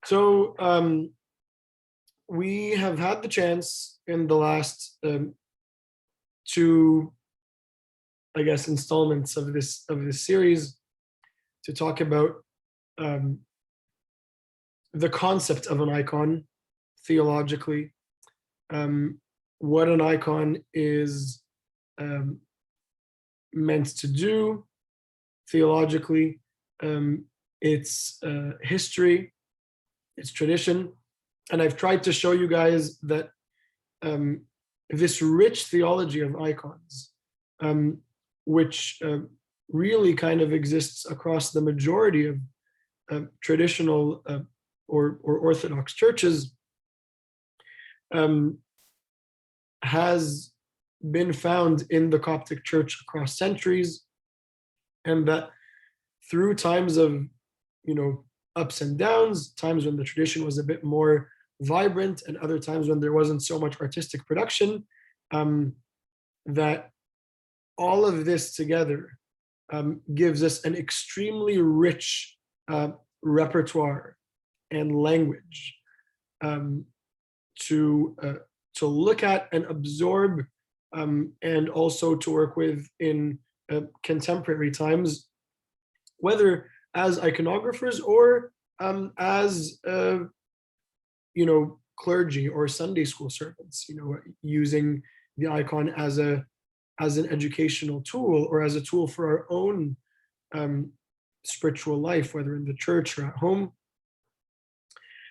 So we have had the chance in the last two, I guess, installments of this series to talk about the concept of an icon theologically, what an icon is meant to do theologically, its history, its tradition. And I've tried to show you guys that this rich theology of icons, which really kind of exists across the majority of traditional or Orthodox churches, has been found in the Coptic Church across centuries, and that through times of, ups and downs, times when the tradition was a bit more vibrant and other times when there wasn't so much artistic production, that all of this together gives us an extremely rich repertoire and language to look at and absorb, and also to work with in contemporary times, whether as iconographers or as clergy or Sunday school servants, using the icon as an educational tool or as a tool for our own spiritual life, whether in the church or at home.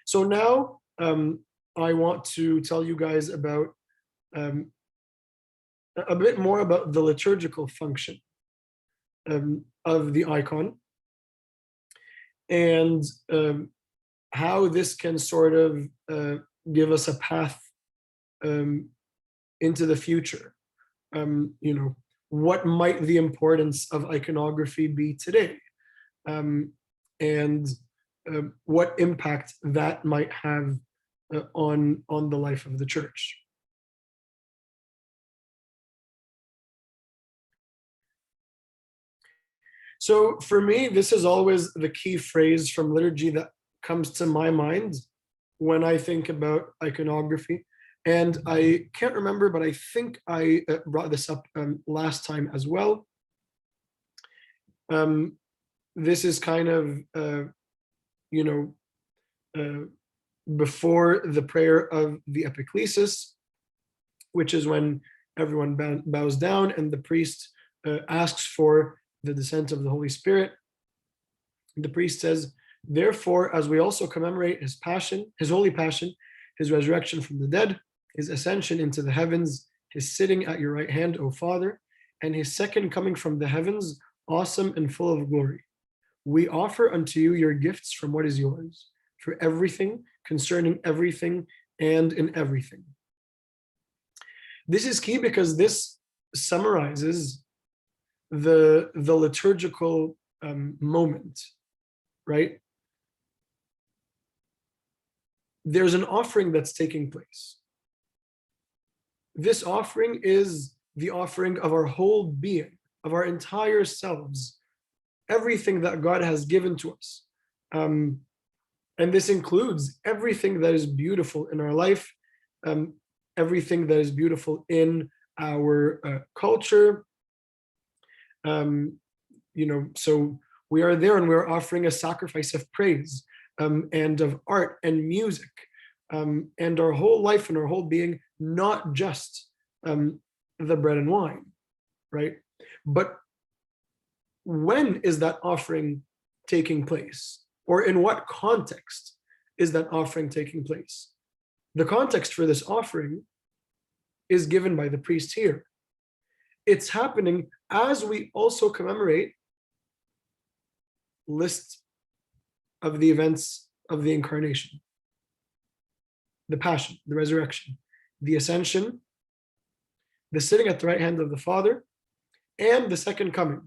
So now I want to tell you guys about a bit more about the liturgical function of the icon, and how this can sort of give us a path into the future. What might the importance of iconography be today, and what impact that might have on the life of the church. So for me, this is always the key phrase from liturgy that comes to my mind when I think about iconography. And I can't remember, but I think I brought this up last time as well. This is kind of, before the prayer of the epiclesis, which is when everyone bows down and the priest asks for the descent of the Holy Spirit. The priest says, therefore, as we also commemorate his passion, his holy passion, his resurrection from the dead, his ascension into the heavens, his sitting at your right hand, O Father, and his second coming from the heavens, awesome and full of glory, we offer unto you your gifts from what is yours, for everything, concerning everything, and in everything. This is key because this summarizes the liturgical moment, right? There's an offering that's taking place. This offering is the offering of our whole being, of our entire selves, everything that God has given to us. And this includes everything that is beautiful in our life, everything that is beautiful in our culture. So we are there and we're offering a sacrifice of praise, and of art and music, and our whole life and our whole being, not just the bread and wine, right? But when is that offering taking place? Or in what context is that offering taking place? The context for this offering is given by the priest here. It's happening as we also commemorate list of the events of the incarnation, the passion, the resurrection, the ascension, the sitting at the right hand of the Father, and the second coming,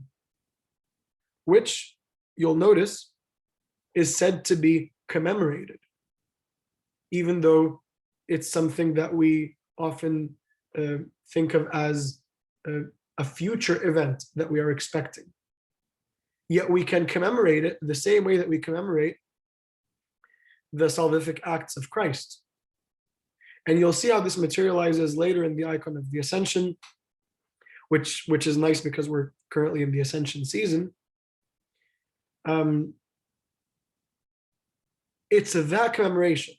which you'll notice is said to be commemorated, even though it's something that we often think of as a future event that we are expecting. Yet we can commemorate it the same way that we commemorate the salvific acts of Christ. And you'll see how this materializes later in the icon of the Ascension, which is nice because we're currently in the Ascension season. It's that commemoration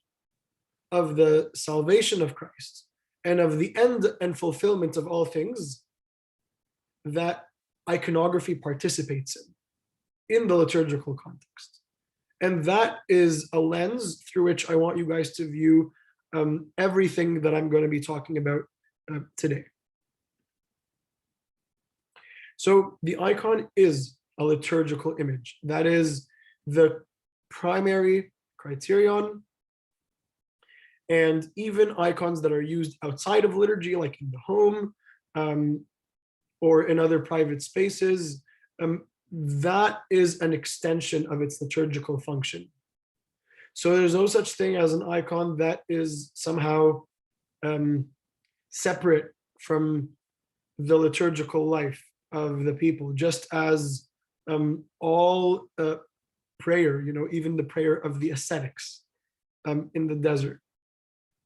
of the salvation of Christ and of the end and fulfillment of all things that iconography participates in the liturgical context. And that is a lens through which I want you guys to view everything that I'm going to be talking about today. So the icon is a liturgical image. That is the primary criterion. And even icons that are used outside of liturgy, like in the home or in other private spaces, that is an extension of its liturgical function. So there's no such thing as an icon that is somehow separate from the liturgical life of the people, just as all prayer, even the prayer of the ascetics in the desert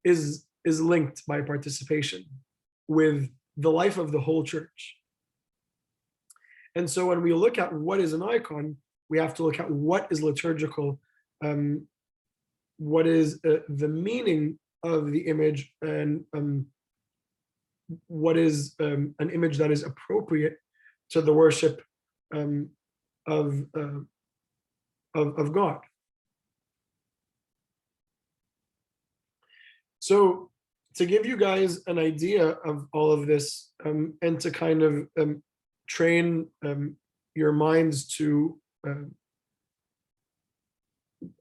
is linked by participation with the life of the whole church. And so when we look at what is an icon, we have to look at what is liturgical, what is the meaning of the image, and what is an image that is appropriate to the worship of God. So to give you guys an idea of all of this, and to kind of train your minds to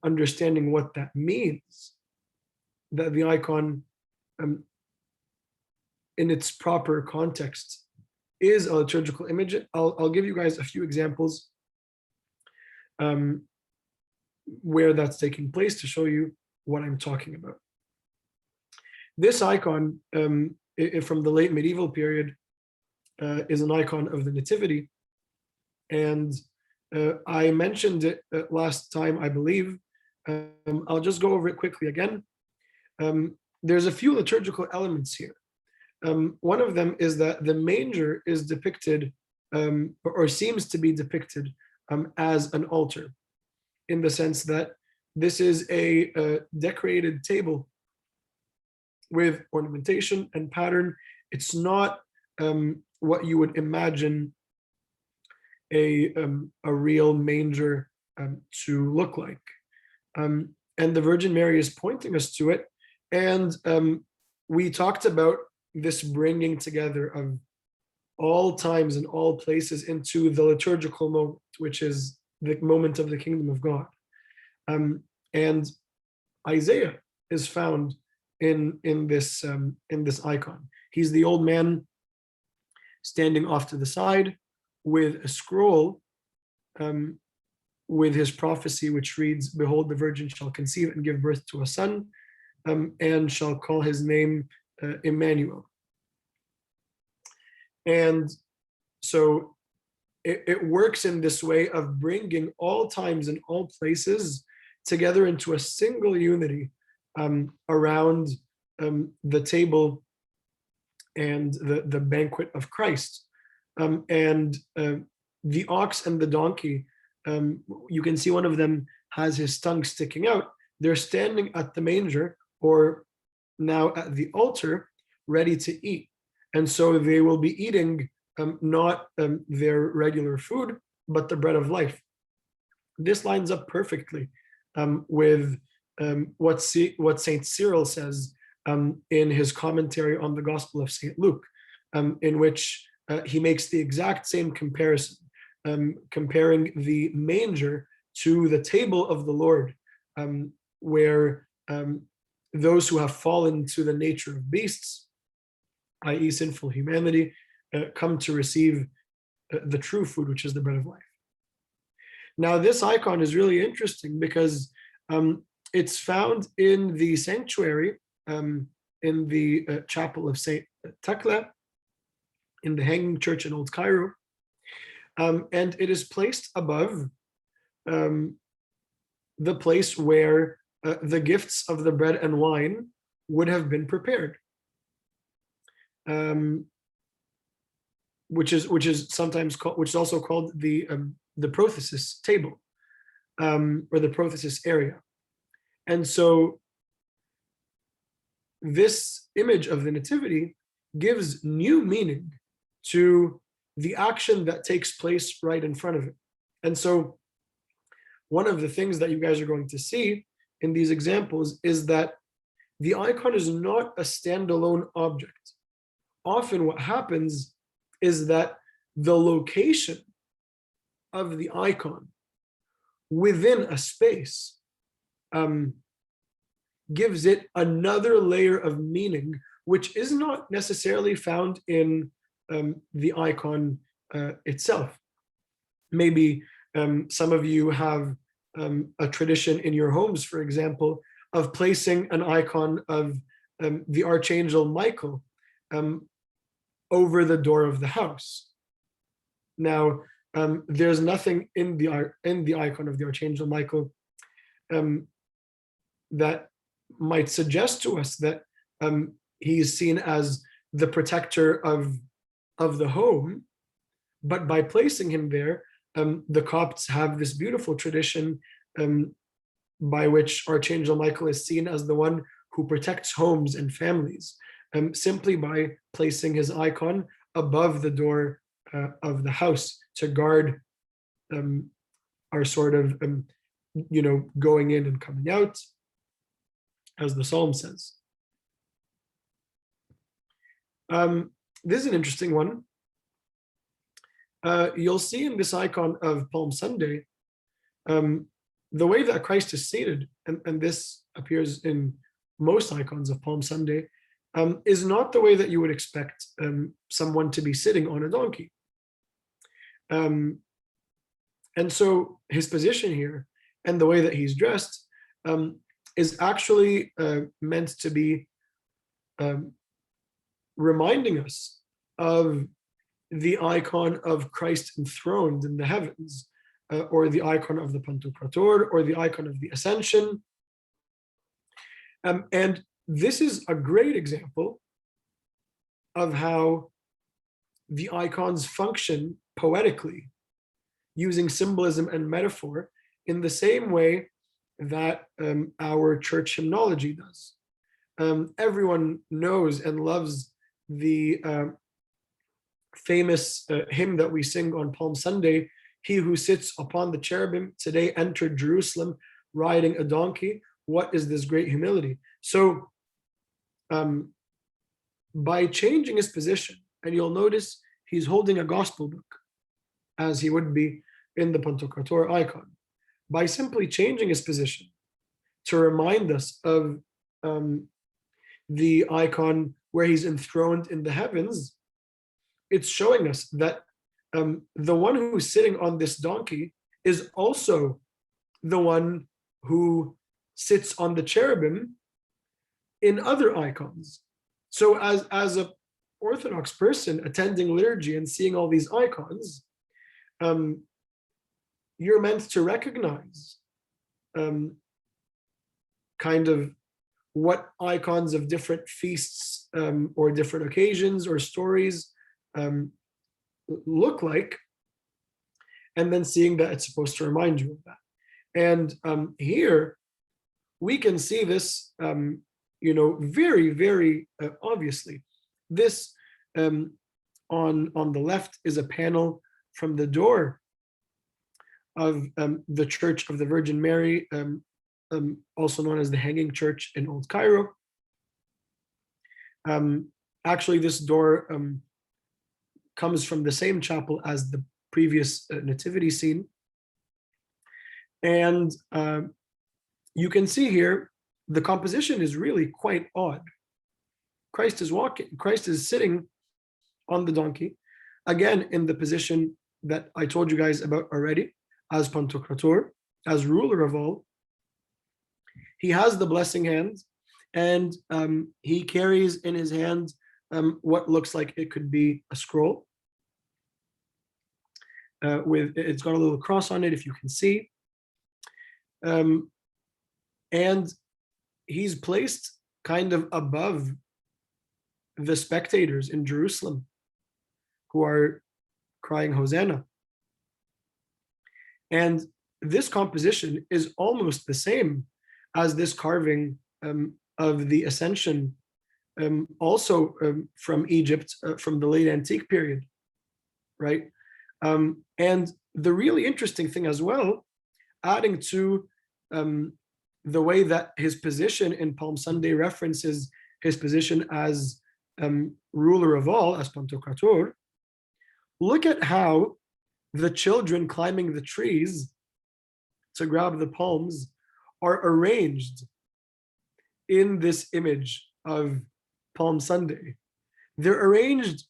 understanding what that means, that the icon in its proper context is a liturgical image. I'll give you guys a few examples where that's taking place to show you what I'm talking about. This icon from the late medieval period is an icon of the Nativity. And I mentioned it last time, I believe. I'll just go over it quickly again. There's a few liturgical elements here. One of them is that the manger is depicted, or seems to be depicted, as an altar, in the sense that this is a decorated table with ornamentation and pattern. It's not what you would imagine a real manger to look like. And the Virgin Mary is pointing us to it. And we talked about this bringing together of all times and all places into the liturgical moment, which is the moment of the kingdom of God. And Isaiah is found in this icon. He's the old man standing off to the side with a scroll with his prophecy, which reads, "Behold, the virgin shall conceive and give birth to a son, and shall call his name Emmanuel." And so it works in this way of bringing all times and all places together into a single unity around the table and the banquet of Christ. And the ox and the donkey, you can see one of them has his tongue sticking out. They're standing at the manger, or now at the altar, ready to eat. And so they will be eating not their regular food, but the bread of life. This lines up perfectly with what Saint Cyril says in his commentary on the Gospel of Saint Luke, in which he makes the exact same comparison, comparing the manger to the table of the Lord, where those who have fallen to the nature of beasts, i.e. sinful humanity, come to receive the true food, which is the bread of life. Now, this icon is really interesting because it's found in the sanctuary, in the chapel of Saint Tekla, in the Hanging Church in Old Cairo, and it is placed above the place where the gifts of the bread and wine would have been prepared, which is sometimes called, which is also called the prothesis table, or the prothesis area. And so this image of the nativity gives new meaning to the action that takes place right in front of it. And so one of the things that you guys are going to see in these examples is that the icon is not a standalone object. Often what happens is that the location of the icon within a space gives it another layer of meaning, which is not necessarily found in the icon itself. Maybe some of you have a tradition in your homes, for example, of placing an icon of the Archangel Michael over the door of the house. Now, there's nothing in the icon of the Archangel Michael that might suggest to us that he is seen as the protector of the home, but by placing him there, the Copts have this beautiful tradition by which Archangel Michael is seen as the one who protects homes and families, simply by placing his icon above the door of the house to guard our sort of going in and coming out, as the psalm says. This is an interesting one. You'll see in this icon of Palm Sunday, the way that Christ is seated, and this appears in most icons of Palm Sunday, is not the way that you would expect someone to be sitting on a donkey. And so his position here and the way that he's dressed is actually meant to be reminding us of the icon of Christ enthroned in the heavens, or the icon of the Pantocrator, or the icon of the Ascension. And this is a great example of how the icons function poetically, using symbolism and metaphor in the same way that our church hymnology does. Everyone knows and loves the famous hymn that we sing on Palm Sunday, "He who sits upon the cherubim today entered Jerusalem riding a donkey. What is this great humility?" So by changing his position, and you'll notice he's holding a gospel book, as he would be in the Pantocrator icon. By simply changing his position to remind us of the icon where he's enthroned in the heavens, it's showing us that the one who's sitting on this donkey is also the one who sits on the cherubim in other icons. So as a Orthodox person attending liturgy and seeing all these icons, you're meant to recognize kind of what icons of different feasts or different occasions or stories look like, and then seeing that it's supposed to remind you of that. And here we can see this, very, very obviously. This on the left is a panel from the door of the Church of the Virgin Mary, also known as the Hanging Church in Old Cairo. Actually, this door comes from the same chapel as the previous nativity scene. And you can see here, the composition is really quite odd. Christ is sitting on the donkey, again, in the position that I told you guys about already, as Pantocrator, as ruler of all. He has the blessing hand, and he carries in his hand what looks like it could be a scroll. It's got a little cross on it, if you can see. And he's placed kind of above the spectators in Jerusalem who are crying Hosanna. And this composition is almost the same as this carving of the Ascension, also from Egypt, from the late antique period, right? And the really interesting thing as well, adding to the way that his position in Palm Sunday references his position as ruler of all, as Pantocrator, look at how the children climbing the trees to grab the palms are arranged in this image of Palm Sunday. They're arranged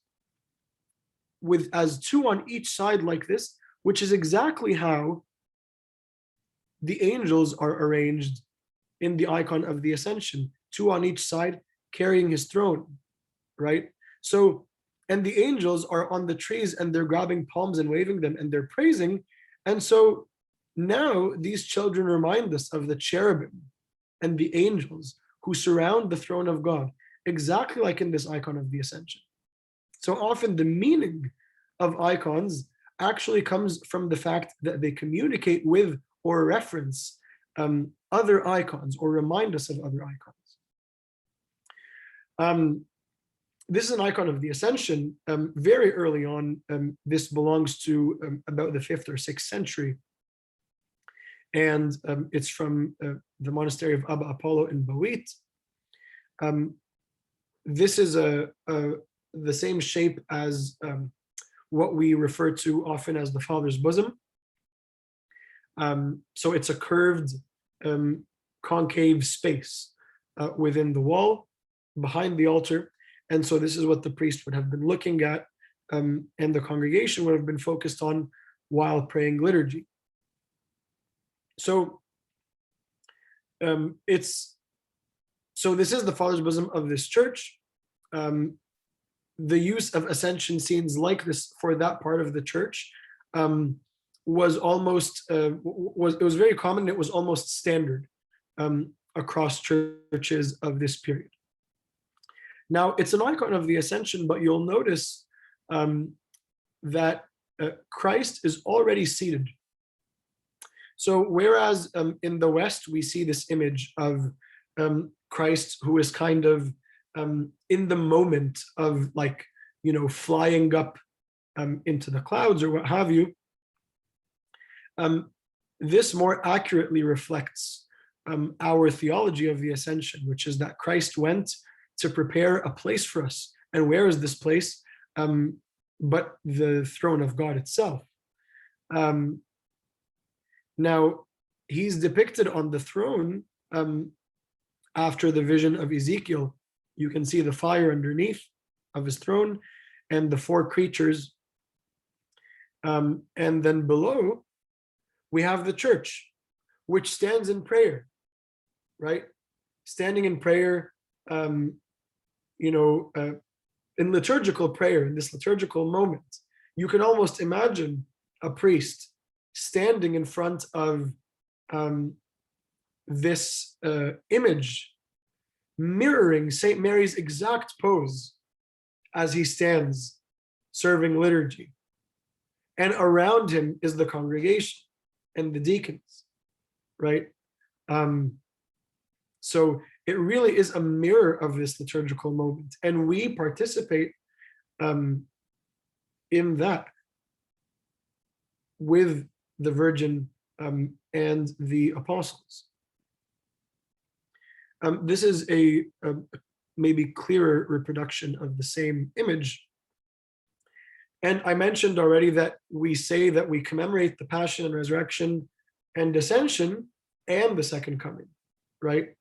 with as two on each side like this, which is exactly how the angels are arranged in the icon of the Ascension, two on each side carrying his throne, right? So, and the angels are on the trees and they're grabbing palms and waving them and they're praising. And so now these children remind us of the cherubim and the angels who surround the throne of God, exactly like in this icon of the Ascension. So often the meaning of icons actually comes from the fact that they communicate with or reference other icons or remind us of other icons. This is an icon of the Ascension. Very early on, this belongs to about the 5th or 6th century. And it's from the monastery of Abba Apollo in Bawit. This is the same shape as what we refer to often as the Father's bosom. So it's a curved concave space within the wall behind the altar. And so this is what the priest would have been looking at, and the congregation would have been focused on while praying liturgy. So this is the Father's bosom of this church. The use of ascension scenes like this for that part of the church was almost it was very common. It was almost standard across churches of this period. Now, it's an icon of the Ascension, but you'll notice that Christ is already seated. So whereas in the West, we see this image of Christ who is kind of in the moment of, like, flying up into the clouds or what have you, this more accurately reflects our theology of the Ascension, which is that Christ went to prepare a place for us. And where is this place? But the throne of God itself. Now, he's depicted on the throne after the vision of Ezekiel. You can see the fire underneath of his throne and the 4 creatures. And then below, we have the church, which stands in prayer, right? Standing in prayer, in liturgical prayer, in this liturgical moment. You can almost imagine a priest standing in front of this image, mirroring St. Mary's exact pose as he stands serving liturgy. And around him is the congregation and the deacons, right? So it really is a mirror of this liturgical moment. And we participate in that with the Virgin and the apostles. This is a maybe clearer reproduction of the same image. And I mentioned already that we say that we commemorate the Passion and Resurrection and Ascension and the Second Coming, right?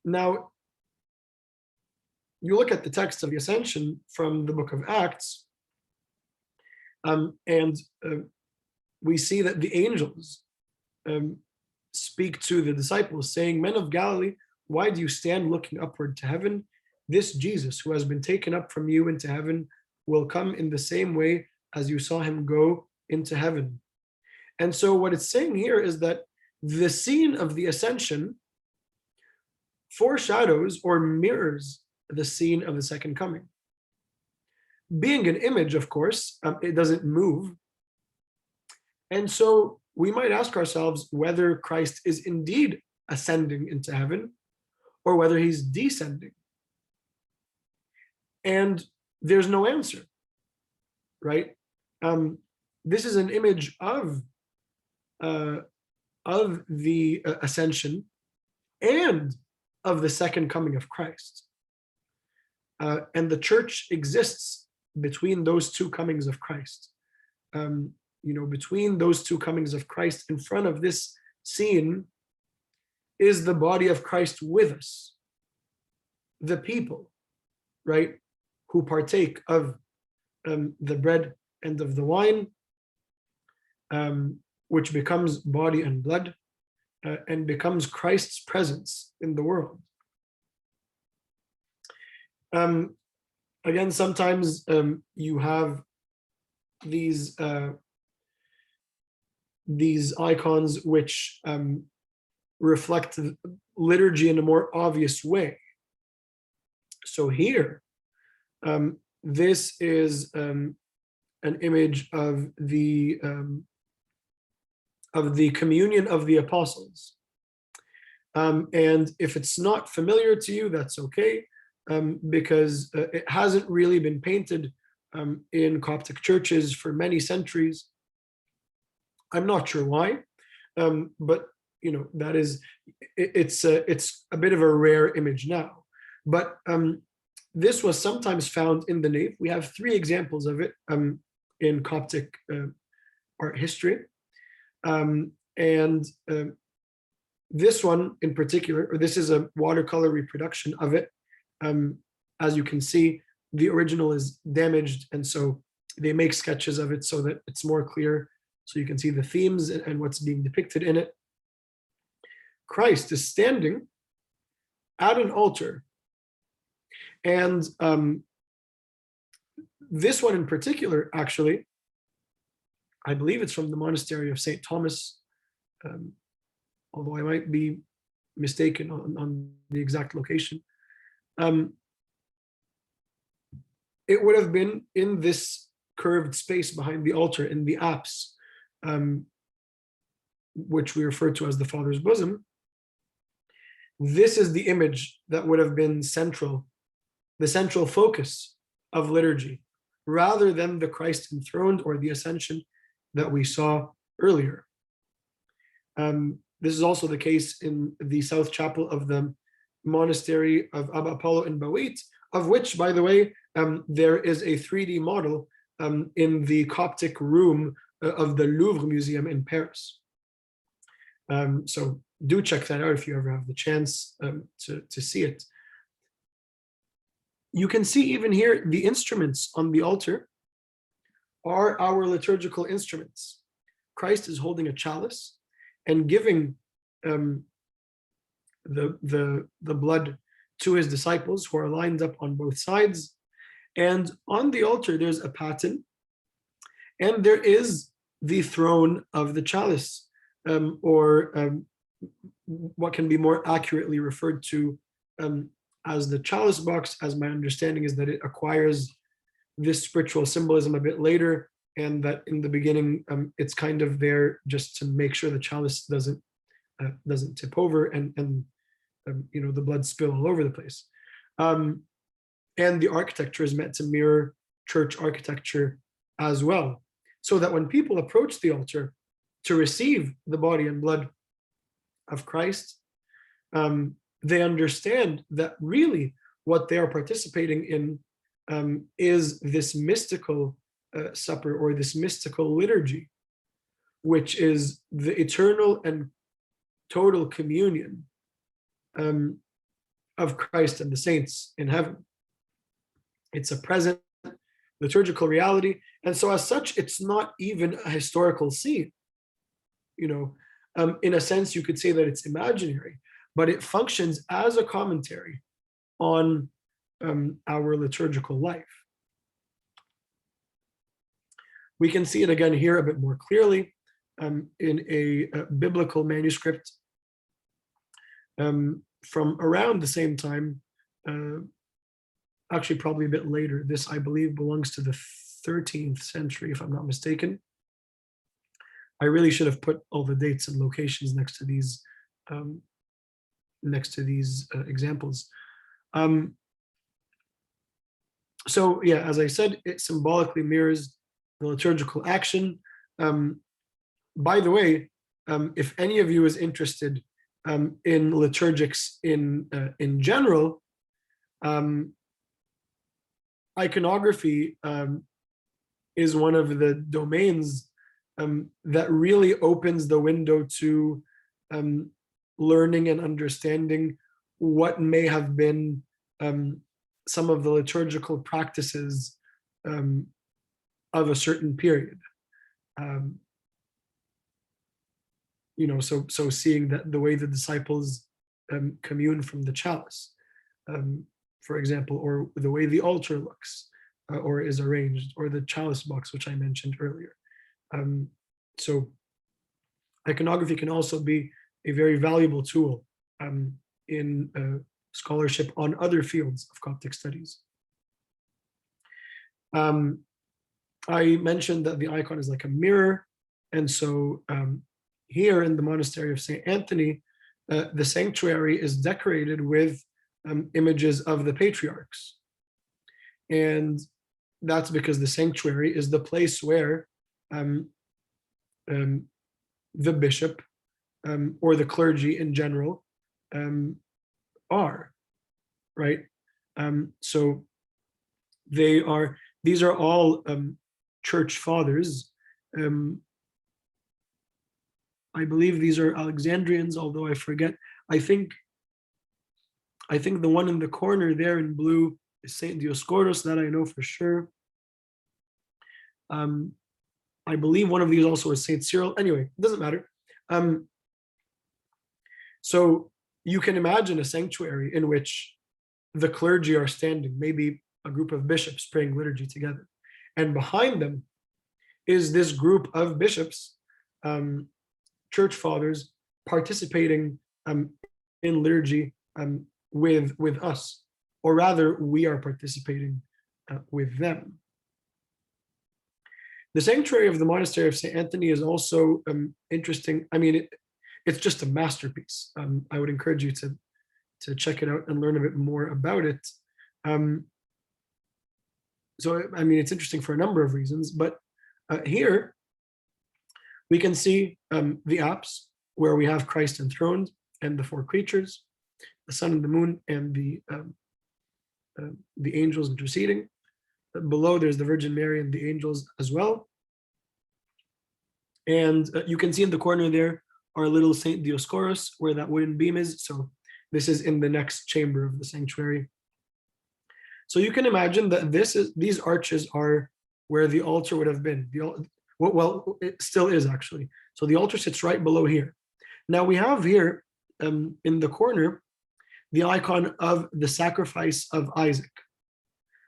Now, you look at the text of the Ascension from the book of Acts, and we see that the angels speak to the disciples, saying, "Men of Galilee, why do you stand looking upward to heaven? This Jesus, who has been taken up from you into heaven, will come in the same way as you saw him go into heaven." And so what it's saying here is that the scene of the ascension foreshadows or mirrors the scene of the second coming. Being an image, of course, it doesn't move. And so we might ask ourselves whether Christ is indeed ascending into heaven or whether he's descending. And there's no answer, right? This is an image of the ascension and of the second coming of Christ. And the church exists between those two comings of Christ. Between those two comings of Christ, in front of this scene is the body of Christ with us, the people, right, who partake of the bread and of the wine, which becomes body and blood, and becomes Christ's presence in the world. Again, sometimes you have these icons which reflect liturgy in a more obvious way. So here, this is an image of the communion of the apostles. And if it's not familiar to you, that's okay, because it hasn't really been painted in Coptic churches for many centuries. I'm not sure why, but that is, it's a bit of a rare image now. But this was sometimes found in the nave. We have 3 examples of it in Coptic art history. This one in particular, or this is a watercolor reproduction of it. As you can see, the original is damaged, and so they make sketches of it so that it's more clear, so you can see the themes and what's being depicted in it. Christ is standing at an altar, and this one in particular, actually, I believe it's from the monastery of St. Thomas, although I might be mistaken on the exact location. It would have been in this curved space behind the altar in the apse, which we refer to as the Father's bosom. This is the image that would have been central, the central focus of liturgy, rather than the Christ enthroned or the ascension that we saw earlier. This is also the case in the South Chapel of the Monastery of Abba Apollo in Bawit, of which, by the way, there is a 3D model in the Coptic room of the Louvre Museum in Paris. So do check that out if you ever have the chance to see it. You can see even here the instruments on the altar are our liturgical instruments. Christ is holding a chalice and giving the blood to his disciples, who are lined up on both sides. And on the altar, there's a paten, and there is the throne of the chalice, or what can be more accurately referred to as the chalice box, as my understanding is that it acquires this spiritual symbolism a bit later, and that in the beginning it's kind of there just to make sure the chalice doesn't tip over and the blood spill all over the place. And the architecture is meant to mirror church architecture as well, so that when people approach the altar to receive the body and blood of Christ, they understand that really what they are participating in is this mystical supper, or this mystical liturgy, which is the eternal and total communion of Christ and the saints in heaven. It's a present liturgical reality, and so as such, it's not even a historical scene. In a sense, you could say that it's imaginary, but it functions as a commentary on our liturgical life. We can see it again here a bit more clearly. in a biblical manuscript from around the same time, actually probably a bit later. This, I believe, belongs to the 13th century, if I'm not mistaken. I really should have put all the dates and locations next to these examples. So yeah, as I said, it symbolically mirrors the liturgical action. By the way, if any of you is interested in liturgics in general, iconography is one of the domains that really opens the window to learning and understanding what may have been some of the liturgical practices of a certain period. So seeing that the way the disciples commune from the chalice, for example, or the way the altar looks or is arranged, or the chalice box, which I mentioned earlier. So iconography can also be a very valuable tool in scholarship on other fields of Coptic studies. I mentioned that the icon is like a mirror, and so here in the monastery of St. Anthony, the sanctuary is decorated with images of the patriarchs. And that's because the sanctuary is the place where the bishop or the clergy in general are, right? So these are all church fathers. I believe these are Alexandrians, although I forget. I think the one in the corner there in blue is Saint Dioscoros, that I know for sure. I believe one of these also is Saint Cyril. Anyway, it doesn't matter. So you can imagine a sanctuary in which the clergy are standing, maybe a group of bishops praying liturgy together. And behind them is this group of bishops, church fathers, participating in liturgy with us, or rather, we are participating with them. The sanctuary of the monastery of St. Anthony is also interesting. I mean, it's just a masterpiece. I would encourage you to check it out and learn a bit more about it. So, I mean, it's interesting for a number of reasons, but here we can see the apse where we have Christ enthroned and the four creatures, the sun and the moon, and the angels interceding. Below, there's the Virgin Mary and the angels as well. And you can see in the corner there our little Saint Dioscoros, where that wooden beam is. So this is in the next chamber of the sanctuary. So you can imagine that these arches are where the altar would have been. Well, it still is actually. So the altar sits right below here. Now we have here in the corner the icon of the sacrifice of Isaac.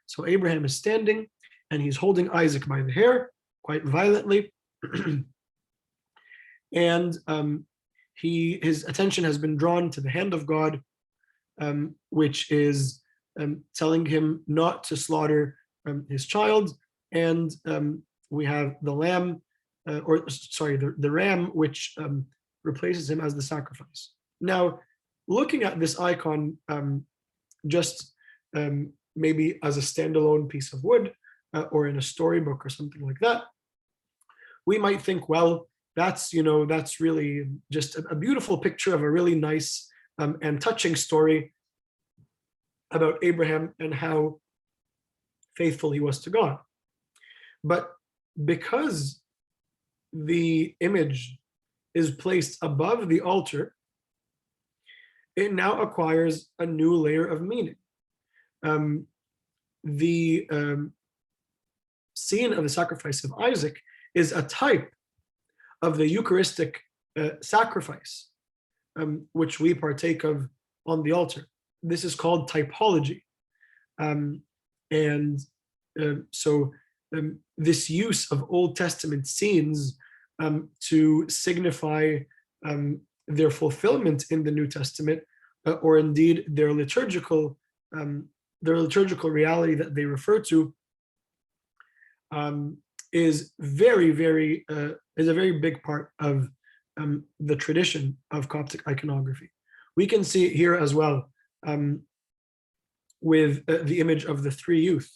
So Abraham is standing and he's holding Isaac by the hair quite violently. And his attention has been drawn to the hand of God, which is telling him not to slaughter his child. And we have the lamb, the ram, which replaces him as the sacrifice. Now, looking at this icon just maybe as a standalone piece of wood or in a storybook or something like that, we might think, well, that's really just a beautiful picture of a really nice and touching story about Abraham and how faithful he was to God. But because the image is placed above the altar, it now acquires a new layer of meaning. The scene of the sacrifice of Isaac is a type of the Eucharistic sacrifice, which we partake of on the altar. This is called typology. So this use of Old Testament scenes to signify their fulfillment in the New Testament, or indeed their liturgical reality that they refer to, is very, very is a very big part of the tradition of Coptic iconography. We can see it here as well with the image of the three youth,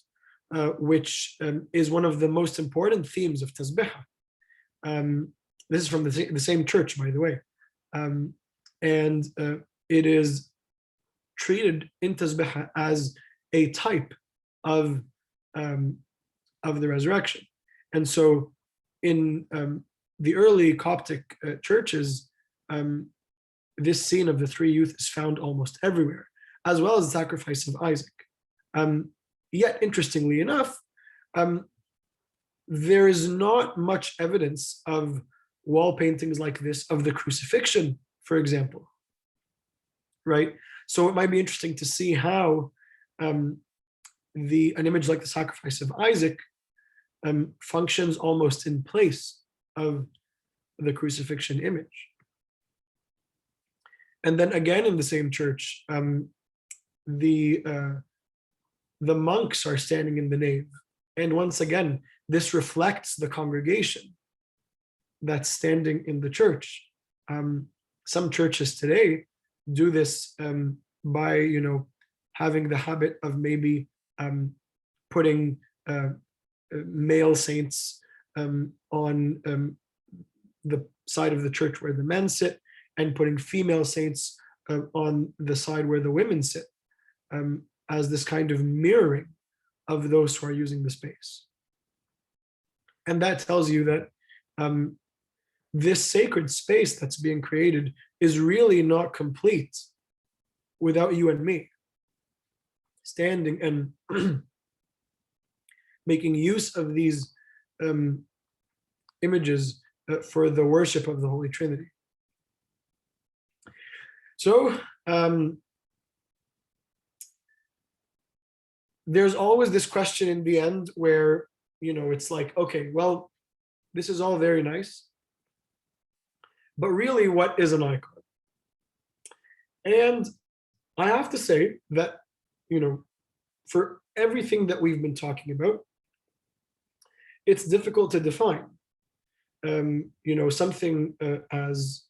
which is one of the most important themes of Tasbihah. This is from the same church, by the way, and it is treated in Tasbihah as a type of the resurrection. And so in the early Coptic churches, this scene of the three youth is found almost everywhere, as well as the sacrifice of Isaac. Yet, interestingly enough, there is not much evidence of wall paintings like this of the crucifixion, for example, right? So it might be interesting to see how an image like the sacrifice of Isaac functions almost in place of the crucifixion image. And then again in the same church, the monks are standing in the nave. And once again, this reflects the congregation that's standing in the church. Some churches today do this by, having the habit of maybe putting male saints on the side of the church where the men sit, and putting female saints on the side where the women sit, as this kind of mirroring of those who are using the space. And that tells you that this sacred space that's being created is really not complete without you and me standing and making use of these images for the worship of the Holy Trinity. So there's always this question in the end where, it's like, okay, well, this is all very nice, but really, what is an icon? And I have to say that, for everything that we've been talking about, it's difficult to define. Something as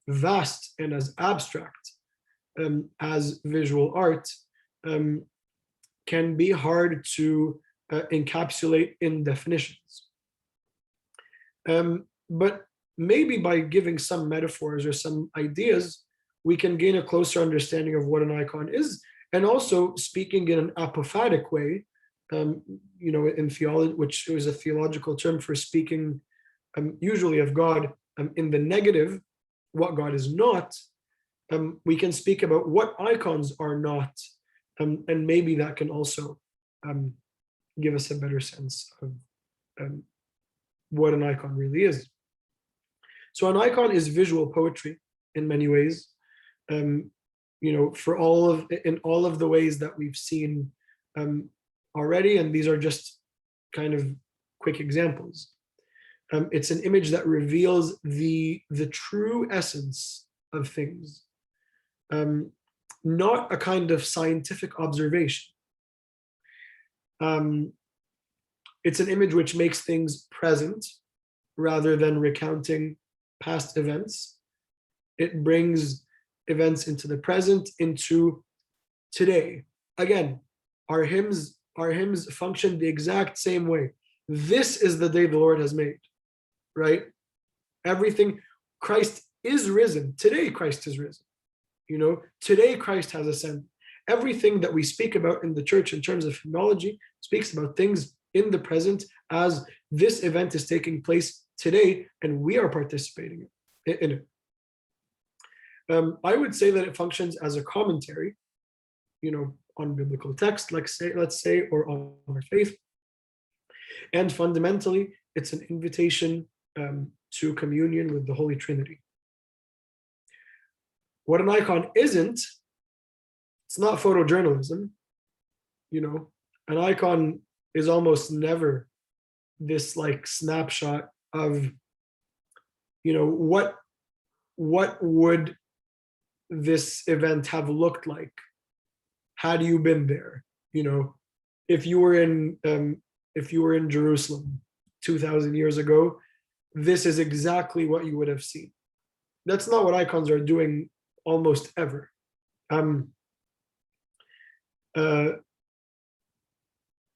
vast and as abstract as visual art can be hard to encapsulate in definitions. But maybe by giving some metaphors or some ideas, we can gain a closer understanding of what an icon is, and also speaking in an apophatic way, in theology, which is a theological term for speaking usually of God in the negative, what God is not. We can speak about what icons are not, and maybe that can also give us a better sense of what an icon really is. So an icon is visual poetry in many ways, in all of the ways that we've seen already, and these are just kind of quick examples. It's an image that reveals the true essence of things, not a kind of scientific observation. It's an image which makes things present rather than recounting past events. It brings events into the present, into today. Again, our hymns function the exact same way. This is the day the Lord has made, right? Everything, Christ is risen. Today, Christ is risen. Today Christ has ascended. Everything that we speak about in the church in terms of hymnology speaks about things in the present, as this event is taking place today and we are participating in it. I would say that it functions as a commentary, on biblical text, let's say, or on our faith. And fundamentally, it's an invitation to communion with the Holy Trinity. What an icon isn't, it's not photojournalism. An icon is almost never this like snapshot of, what would this event have looked like had you been there. If you were in Jerusalem 2,000 years ago, this is exactly what you would have seen. That's not what icons are doing almost ever. An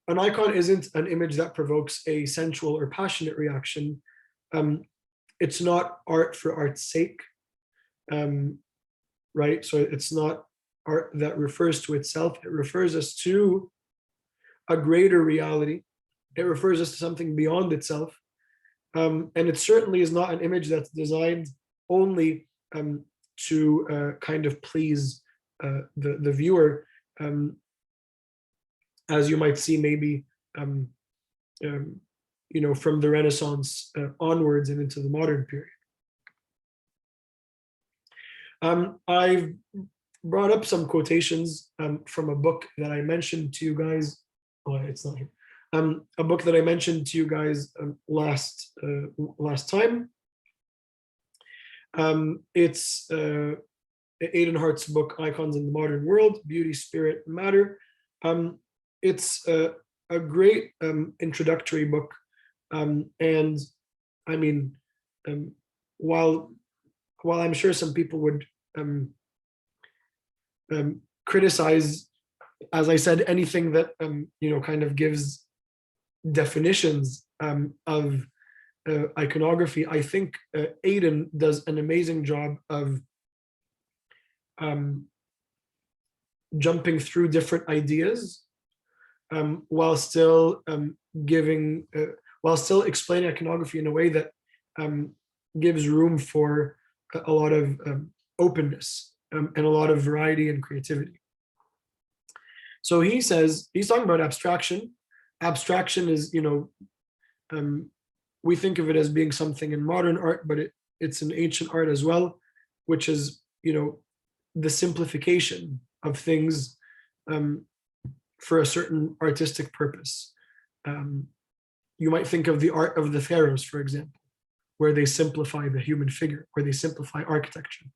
icon isn't an image that provokes a sensual or passionate reaction. It's not art for art's sake, right? So it's not art that refers to itself. It refers us to a greater reality. It refers us to something beyond itself. And it certainly is not an image that's designed only to kind of please the viewer, as you might see maybe from the Renaissance onwards and into the modern period. I've brought up some quotations from a book that I mentioned to you guys. Oh, it's not here. A book that I mentioned to you guys last time. It's Aidan Hart's book, Icons in the Modern World, Beauty, Spirit, Matter. It's a great introductory book. And I mean, while I'm sure some people would criticize, as I said, anything that kind of gives definitions of iconography, I think Aidan does an amazing job of jumping through different ideas while still explaining iconography in a way that gives room for a lot of openness and a lot of variety and creativity. So he says, he's talking about abstraction. Abstraction is, we think of it as being something in modern art, but it's an ancient art as well, which is, the simplification of things for a certain artistic purpose. You might think of the art of the pharaohs, for example, where they simplify the human figure, where they simplify architecture.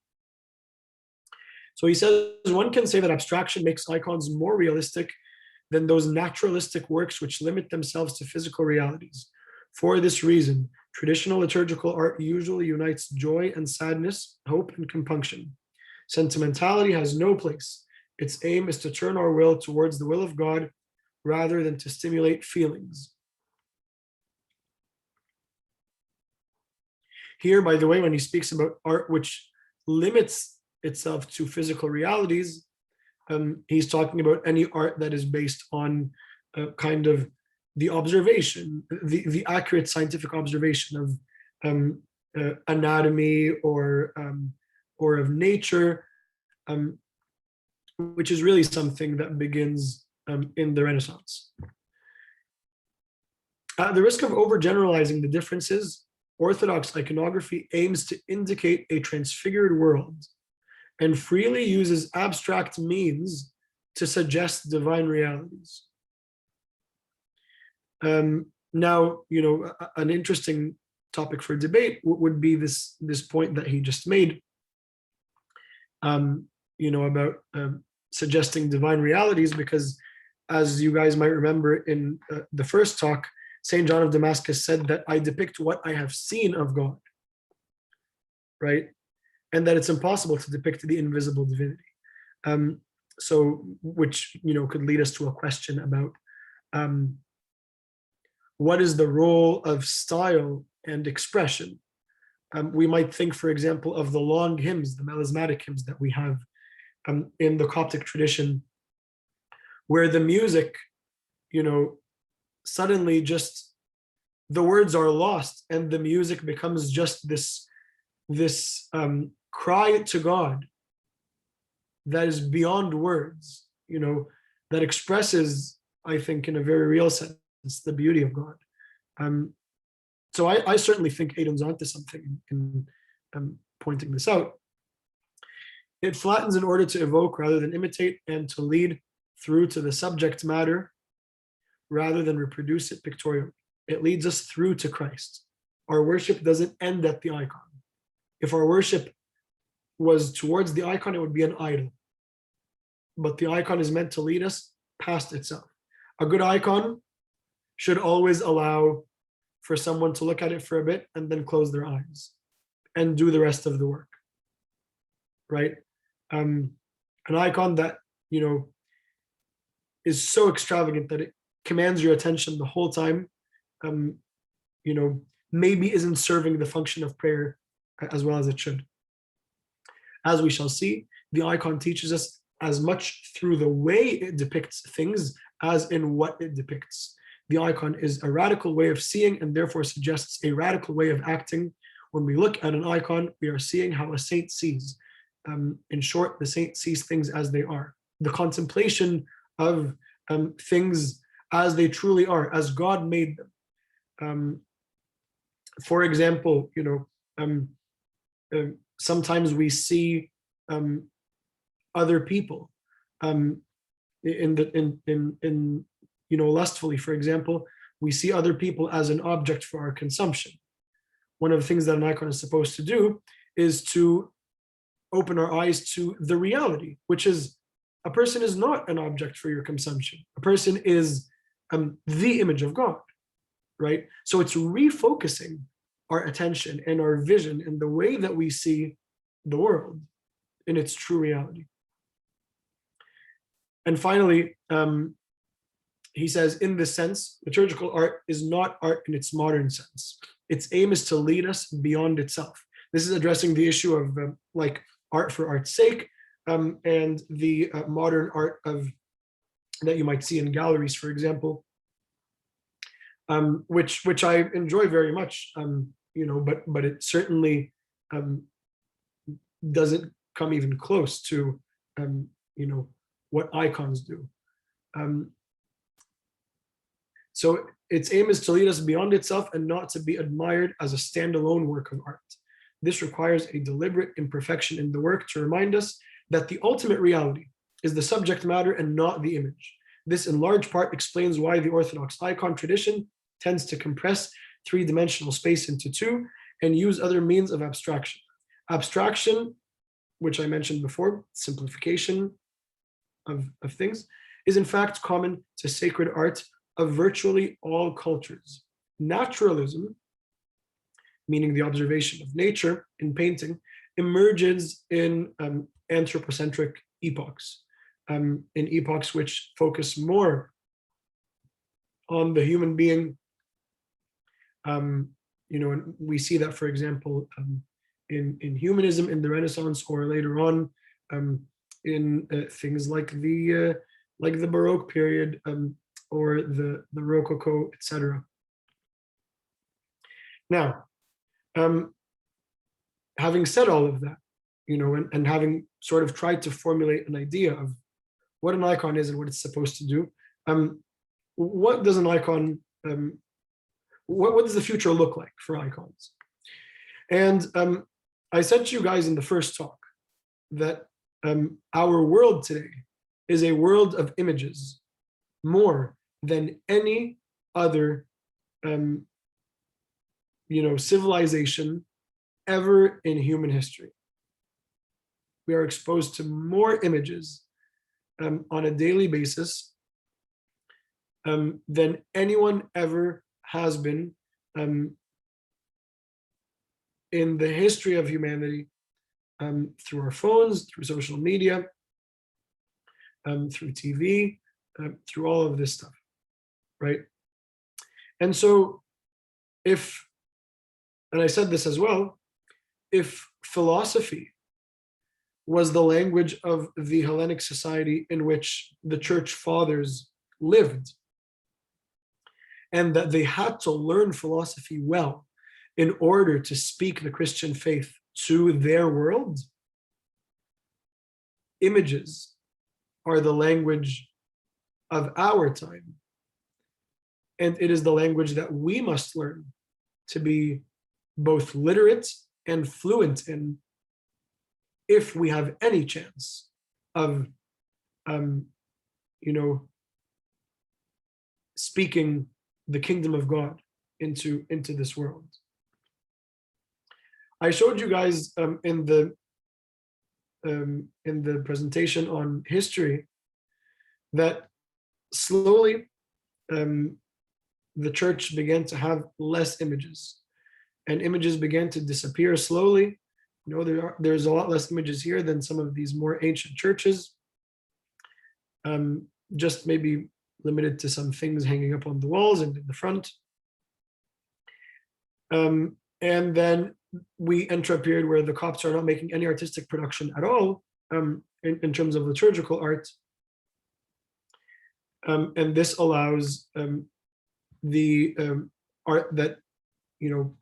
So he says, one can say that abstraction makes icons more realistic than those naturalistic works which limit themselves to physical realities. For this reason, traditional liturgical art usually unites joy and sadness, hope and compunction. Sentimentality has no place. Its aim is to turn our will towards the will of God rather than to stimulate feelings. Here, by the way, when he speaks about art which limits itself to physical realities, he's talking about any art that is based on kind of the observation, the accurate scientific observation of anatomy or of nature, which is really something that begins in the Renaissance. At the risk of overgeneralizing the differences, Orthodox iconography aims to indicate a transfigured world and freely uses abstract means to suggest divine realities. Now, an interesting topic for debate would be this point that he just made, about suggesting divine realities, because as you guys might remember in the first talk, St. John of Damascus said that I depict what I have seen of God, right? And that it's impossible to depict the invisible divinity. So, which, could lead us to a question about what is the role of style and expression? We might think, for example, of the long hymns, the melismatic hymns that we have in the Coptic tradition, where the music, suddenly just the words are lost and the music becomes just this cry to God that is beyond words, that expresses, I think, in a very real sense, the beauty of God. So I certainly think Aidan's onto something in pointing this out. It flattens in order to evoke rather than imitate, and to lead through to the subject matter rather than reproduce it pictorially. It leads us through to Christ. our worship doesn't end at the icon. If our worship was towards the icon, it would be an idol. But the icon is meant to lead us past itself. A good icon should always allow for someone to look at it for a bit and then close their eyes and do the rest of the work, right? An icon that, is so extravagant that it commands your attention the whole time, maybe isn't serving the function of prayer as well as it should. As we shall see, the icon teaches us as much through the way it depicts things as in what it depicts. The icon is a radical way of seeing and therefore suggests a radical way of acting. When we look at an icon, we are seeing how a saint sees. In short, the saint sees things as they are. The contemplation of things as they truly are, as God made them. For example, sometimes we see other people lustfully. For example, we see other people as an object for our consumption. One of the things that an icon is supposed to do is to open our eyes to the reality, which is a person is not an object for your consumption. A person is the image of God, right? So it's refocusing our attention and our vision in the way that we see the world in its true reality. And finally, he says, in this sense, liturgical art is not art in its modern sense. Its aim is to lead us beyond itself. This is addressing the issue of art for art's sake, and the modern art that you might see in galleries, for example, which I enjoy very much, but it certainly doesn't come even close to what icons do. So its aim is to lead us beyond itself and not to be admired as a standalone work of art. This requires a deliberate imperfection in the work to remind us that the ultimate reality is the subject matter and not the image. This in large part explains why the Orthodox icon tradition tends to compress three-dimensional space into two and use other means of abstraction. Abstraction, which I mentioned before, simplification of things, is in fact common to sacred art of virtually all cultures. Naturalism, meaning the observation of nature in painting, emerges in anthropocentric epochs, in epochs which focus more on the human being. And we see that, for example, in humanism in the Renaissance, or later on in things like the Baroque period, or the Rococo, etc. Now, having said all of that, and having sort of tried to formulate an idea of what an icon is and what it's supposed to do, what does an icon, what does the future look like for icons? And I said to you guys in the first talk that our world today is a world of images more than any other civilization ever in human history. We are exposed to more images on a daily basis than anyone ever has been in the history of humanity, through our phones, through social media, through TV, through all of this stuff, right? And so and I said this as well, if philosophy was the language of the Hellenic society in which the church fathers lived, and that they had to learn philosophy well in order to speak the Christian faith to their world, images are the language of our time. And it is the language that we must learn to be both literate and fluent in, if we have any chance of speaking the kingdom of God into this world. I showed you guys in the presentation on history that slowly the church began to have less images, and images began to disappear slowly. You know, there's a lot less images here than some of these more ancient churches. Just maybe limited to some things hanging up on the walls and in the front. And then we enter a period where the Copts are not making any artistic production at all in terms of liturgical art. And this allows the art that, you know,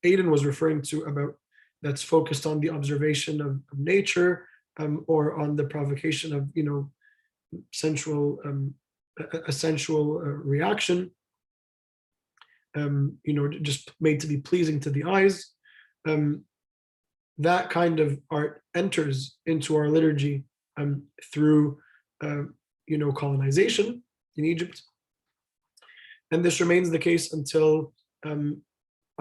Aidan was referring to, about that's focused on the observation of nature, or on the provocation of, you know, a sensual reaction, you know, just made to be pleasing to the eyes. That kind of art enters into our liturgy through, you know, colonization in Egypt. And this remains the case until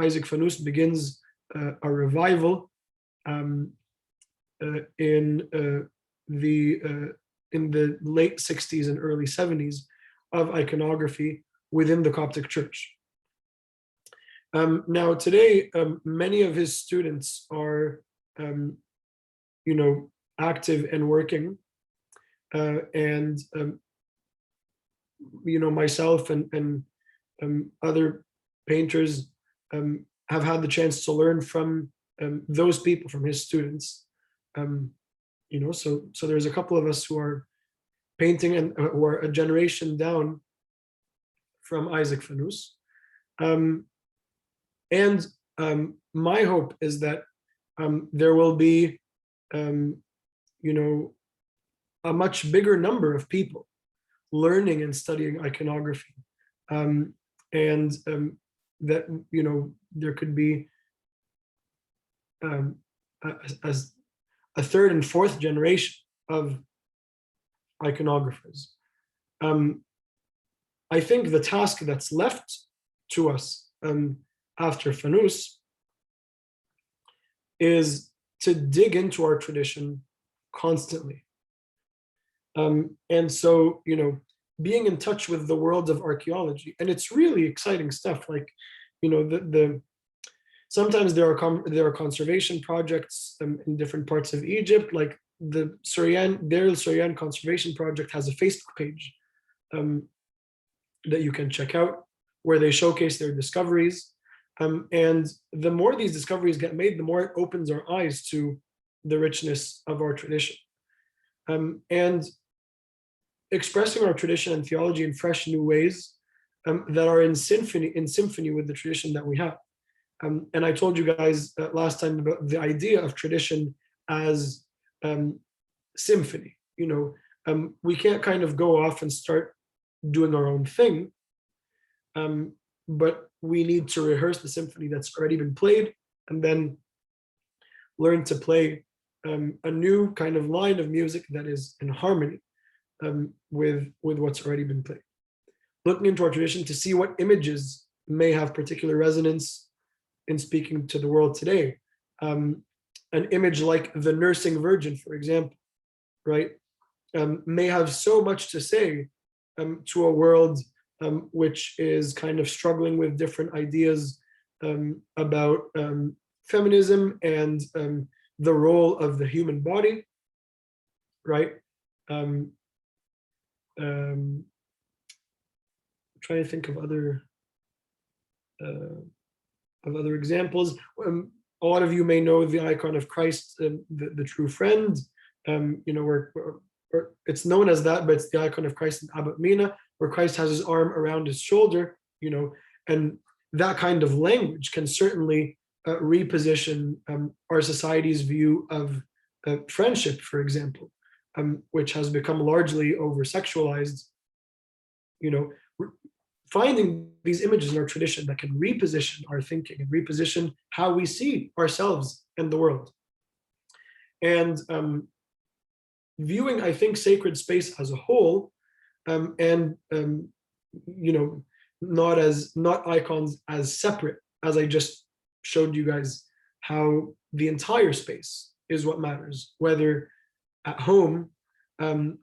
Isaac Fanus begins a revival in the late 60s and early 70s of iconography within the Coptic Church. Now today, many of his students are, you know, active and working, and you know, myself and other painters have had the chance to learn from those people, from his students. You know, so there's a couple of us who are painting and who are a generation down from Isaac Fanus. And my hope is that there will be, you know, a much bigger number of people learning and studying iconography, and that, you know, there could be as a third and fourth generation of iconographers. I think the task that's left to us after Fanus is to dig into our tradition constantly. And so, you know, being in touch with the world of archaeology, and it's really exciting stuff. Like, you know, sometimes there are conservation projects in different parts of Egypt. Like the Deir el-Suryan Conservation Project has a Facebook page that you can check out, where they showcase their discoveries. And the more these discoveries get made, the more it opens our eyes to the richness of our tradition. And expressing our tradition and theology in fresh new ways that are in symphony with the tradition that we have. And I told you guys last time about the idea of tradition as symphony. You know, we can't kind of go off and start doing our own thing, but we need to rehearse the symphony that's already been played, and then learn to play a new kind of line of music that is in harmony with what's already been played. Looking into our tradition to see what images may have particular resonance in speaking to the world today. An image like the Nursing Virgin, for example, right, may have so much to say to a world which is kind of struggling with different ideas about feminism and the role of the human body, right? I'm trying to think of other examples. A lot of you may know the icon of Christ, the true friend. You know, it's known as that, but it's the icon of Christ in Abat Mina, where Christ has his arm around his shoulder. You know, and that kind of language can certainly reposition our society's view of friendship, for example, which has become largely over-sexualized. You know, finding these images in our tradition that can reposition our thinking and reposition how we see ourselves and the world. And viewing, I think, sacred space as a whole, and you know, not icons as separate, as I just showed you guys how the entire space is what matters, whether at home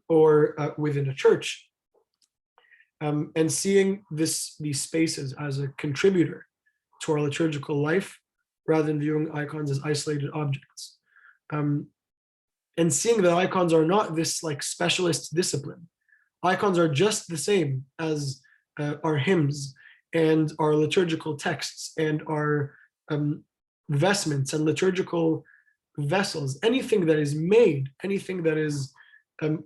or within a church, and seeing these spaces as a contributor to our liturgical life rather than viewing icons as isolated objects. And seeing that icons are not this like specialist discipline. Icons are just the same as our hymns and our liturgical texts and our vestments and liturgical vessels. Anything that is made, anything that is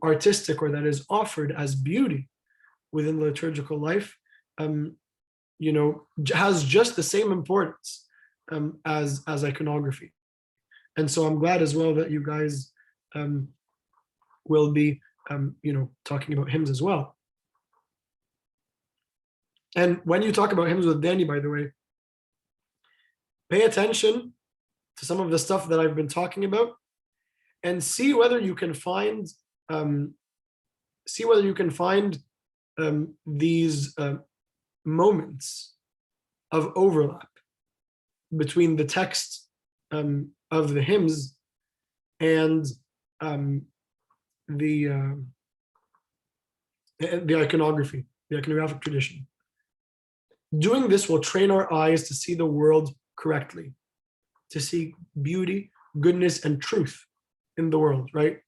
artistic or that is offered as beauty within the liturgical life, has just the same importance as iconography. And so I'm glad as well that you guys will be, talking about hymns as well. And when you talk about hymns with Danny, by the way, pay attention to some of the stuff that I've been talking about, and see whether you can find these moments of overlap between the text of the hymns and the iconography, the iconographic tradition. Doing this will train our eyes to see the world correctly, to see beauty, goodness, and truth in the world, right?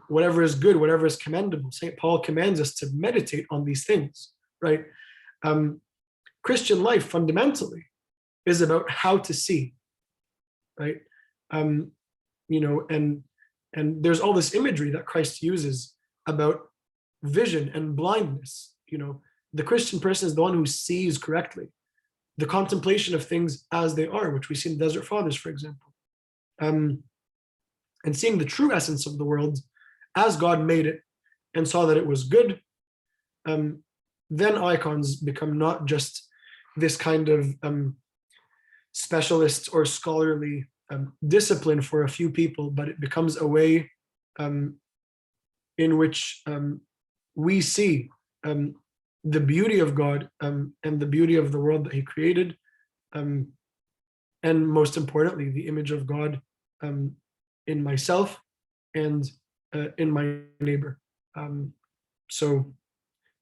Whatever is good, whatever is commendable. St. Paul commands us to meditate on these things, right? Christian life fundamentally is about how to see, right? And there's all this imagery that Christ uses about vision and blindness. The Christian person is the one who sees correctly, the contemplation of things as they are, which we see in the Desert Fathers, for example. And seeing the true essence of the world as God made it and saw that it was good, then icons become not just this kind of specialist or scholarly discipline for a few people, but it becomes a way in which we see the beauty of God and the beauty of the world that he created, and most importantly, the image of God in myself and in my neighbor. So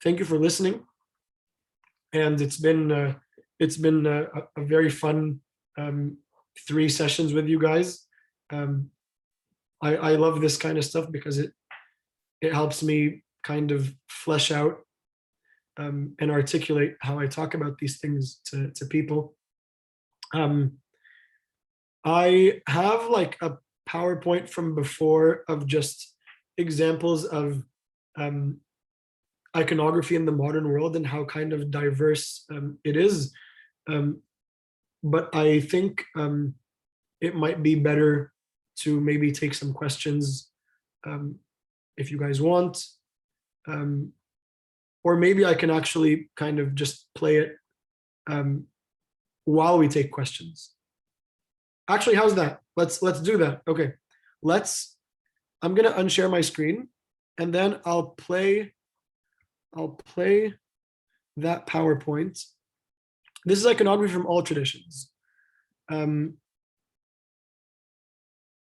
thank you for listening, and it's been a very fun 3 sessions with you guys. I love this kind of stuff because it helps me kind of flesh out and articulate how I talk about these things to people. I have like a PowerPoint from before of just examples of iconography in the modern world and how kind of diverse it is. But I think it might be better to maybe take some questions if you guys want. Or maybe I can actually kind of just play it while we take questions. Actually, how's that? Let's do that. Okay, I'm gonna unshare my screen, and then I'll play that PowerPoint. This is iconography from all traditions. And